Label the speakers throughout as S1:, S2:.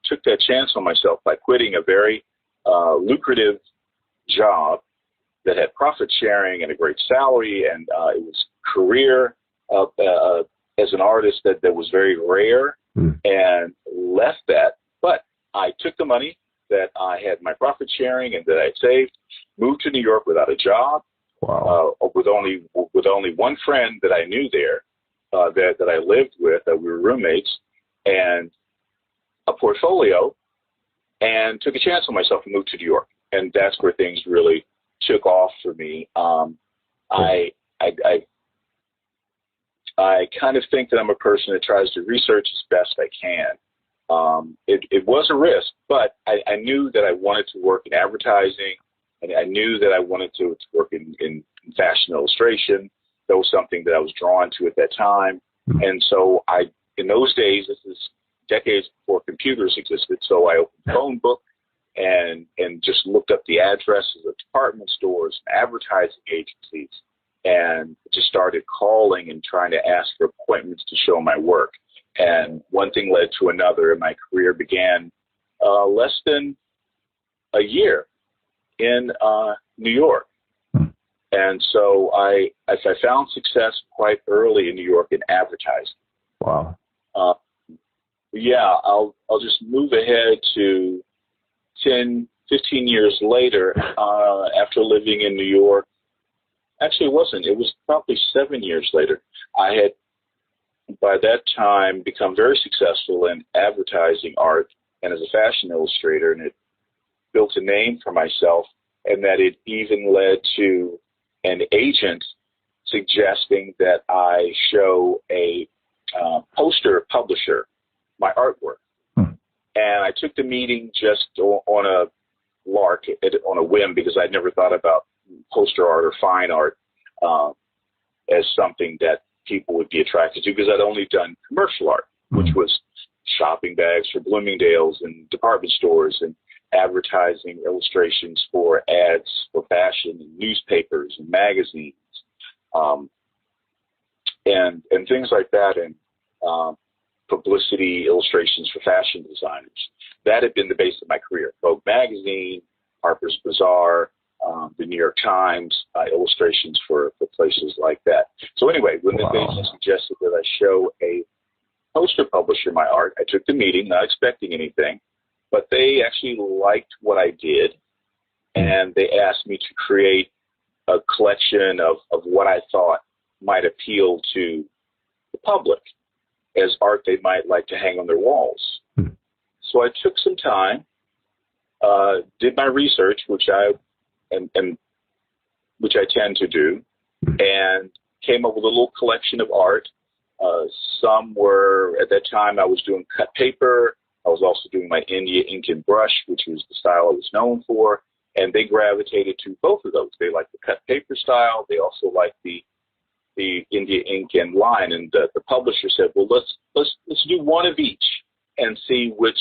S1: took that chance on myself by quitting a very lucrative job that had profit sharing and a great salary, and it was career as an artist that was very rare, and left that. But I took the money that I had my profit sharing and that I saved, moved to New York without a job, with only one friend that I knew there, that I lived with. We were roommates, and a portfolio, and took a chance on myself and moved to New York. And that's where things really took off for me. I kind of think that I'm a person that tries to research as best I can. It was a risk, but I knew that I wanted to work in advertising, and I knew that I wanted to work in fashion illustration. That was something that I was drawn to at that time. And so in those days, this is decades before computers existed, so I opened a phone book and just looked up the addresses of department stores, advertising agencies, and just started calling and trying to ask for appointments to show my work. And one thing led to another, and my career began less than a year in New York. And so I found success quite early in New York in advertising.
S2: Wow.
S1: Yeah, I'll just move ahead to 10, 15 years later, after living in New York. Actually, it wasn't. It was probably 7 years later. I had, by that time, become very successful in advertising art and as a fashion illustrator, and it built a name for myself, and that it even led to an agent suggesting that I show a poster publisher my artwork. And I took the meeting just on a lark, on a whim, because I'd never thought about poster art or fine art as something that people would be attracted to, because I'd only done commercial art, which was shopping bags for Bloomingdale's and department stores, and advertising illustrations for ads for fashion and newspapers and magazines, and things like that, and publicity illustrations for fashion designers. That had been the base of my career. Vogue magazine, Harper's Bazaar, the New York Times, illustrations for places like that. So anyway, when the agent suggested that I show a poster publisher my art, I took the meeting, not expecting anything, but they actually liked what I did, and they asked me to create a collection of what I thought might appeal to the public as art they might like to hang on their walls. So I took some time, did my research, which I tend to do, and came up with a little collection of art. Some were, at that time, I was doing cut paper. I was also doing my India ink and brush, which was the style I was known for, and they gravitated to both of those. They liked the cut paper style. They also liked the India ink and line, and the publisher said, well, let's do one of each and see which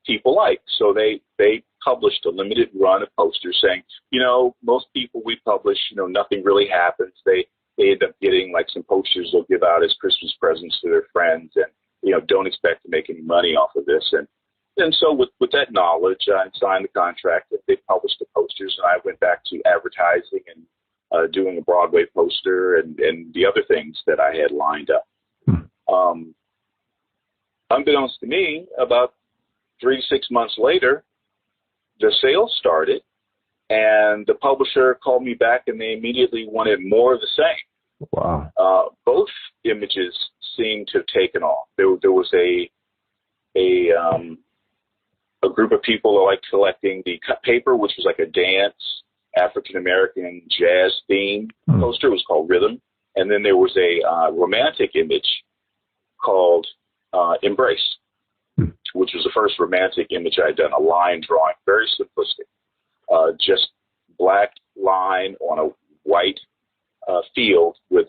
S1: people like. So they published a limited run of posters saying, most people we publish, nothing really happens. They end up getting like some posters they'll give out as Christmas presents to their friends, and don't expect to make any money off of this. And so with that knowledge, I signed the contract that they published the posters, and I went back to advertising and doing a Broadway poster and the other things that I had lined up. Unbeknownst to me, about 3 to 6 months later, the sales started, and the publisher called me back, and they immediately wanted more of the same.
S2: Wow.
S1: Both images seemed to have taken off. There was a group of people that liked collecting the cut paper, which was like a dance, African-American jazz theme poster. It was called Rhythm. And then there was a romantic image called Embrace, which was the first romantic image I had done, a line drawing, very simplistic, just black line on a white field with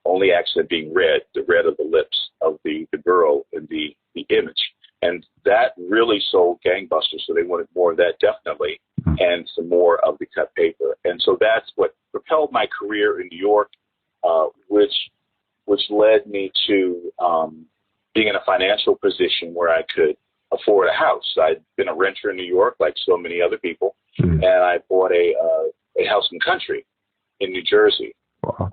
S1: only accent being red, the red of the lips of the girl in the image. And that really sold gangbusters, so they wanted more of that, definitely, and some more of the cut paper. And so that's what propelled my career in New York, which led me to being in a financial position where I could afford a house. I'd been a renter in New York, like so many other people, and I bought a house in the country in New Jersey.
S2: Wow.